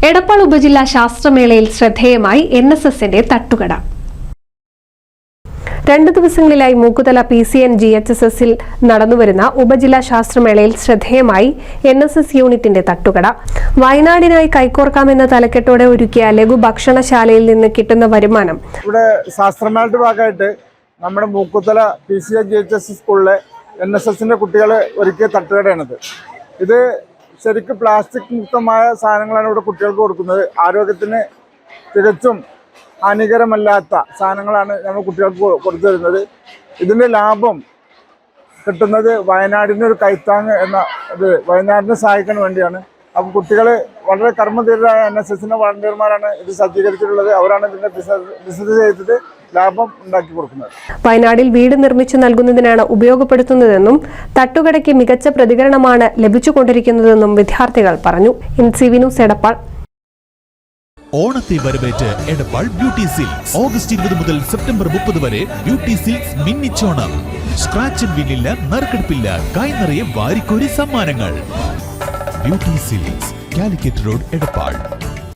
എടപ്പാൾ ഉപജില്ലാ ശാസ്ത്രമേളയിൽ ശ്രദ്ധേയമായി NSSന്റെ തട്ടുകട. 2 ദിവസങ്ങളിലായി മൂക്കുതല PCN GHSSൽ നടന്നുവരുന്ന ഉപജില്ലാ ശാസ്ത്രമേളയിൽ ശ്രദ്ധേയമായി NSS യൂണിറ്റിന്റെ തട്ടുകട. വയനാടിനായി കൈകോർക്കാമെന്ന തലക്കെട്ടോടെ ഒരുക്കിയ ലഘു ഭക്ഷണശാലയിൽ നിന്ന് കിട്ടുന്ന വരുമാനം ഇവിടെ ശാസ്ത്രമേളയുടെ ഭാഗമായിട്ട് നമ്മുടെ മൂക്കുതല PCN GHS സ്കൂളിലെ NSSന്റെ കുട്ടികൾ ഒരുക്കിയ തട്ടുകടയാണിത്. ഇത് ശരിക്കും പ്ലാസ്റ്റിക് മുക്തമായ സാധനങ്ങളാണ് ഇവിടെ കുട്ടികൾക്ക് കൊടുക്കുന്നത്. ആരോഗ്യത്തിന് തികച്ചും ഹാനികരമല്ലാത്ത സാധനങ്ങളാണ് നമ്മൾ കുട്ടികൾക്ക് കൊടുത്തു തരുന്നത്. ഇതിൻ്റെ ലാഭം കിട്ടുന്നത് വയനാടിൻ്റെ ഒരു കൈത്താങ് എന്ന ഇത് വയനാടിനെ സഹായിക്കാൻ വേണ്ടിയാണ്. അപ്പം കുട്ടികൾ വളരെ കർമ്മധീരരായ NSSന്റെ വളണ്ടിയർമാരാണ് ഇത് സജ്ജീകരിച്ചിട്ടുള്ളത്. അവരാണ് ഇതിൻ്റെ ബിസിനസ് ചെയ്തിട്ട് ലാഭം ഉണ്ടാക്കി കൊടുക്കുന്നത്. വയനാടിൽ വീട് നിർമ്മിച്ചു നൽകുന്നതിനാണ് ഉപയോഗപ്പെടുത്തുന്നതെന്നും തട്ടുകടയ്ക്ക് മികച്ച പ്രതികരണമാണ് ലഭിച്ചുകൊണ്ടിരിക്കുന്നതെന്നും വിദ്യാർത്ഥികൾ പറഞ്ഞു. NCV news Edappal. ഓണത്തെ വരവേറ്റ് എടപ്പാൾ ബ്യൂട്ടി സിൽക്സ്. ഓഗസ്റ്റ് 20 മുതൽ സെപ്റ്റംബർ 30 വരെ ബ്യൂട്ടി സിൽക്സ് മിന്നിച്ചോണം. സ്ക്രാച്ച് ആൻഡ് വിന്നില്ല, നറുക്കെടുപ്പില്ല, കൈ നിറയെ വാരിക്കോരി സമ്മാനങ്ങൾ. Beauty silks, Calicut road, Edappal.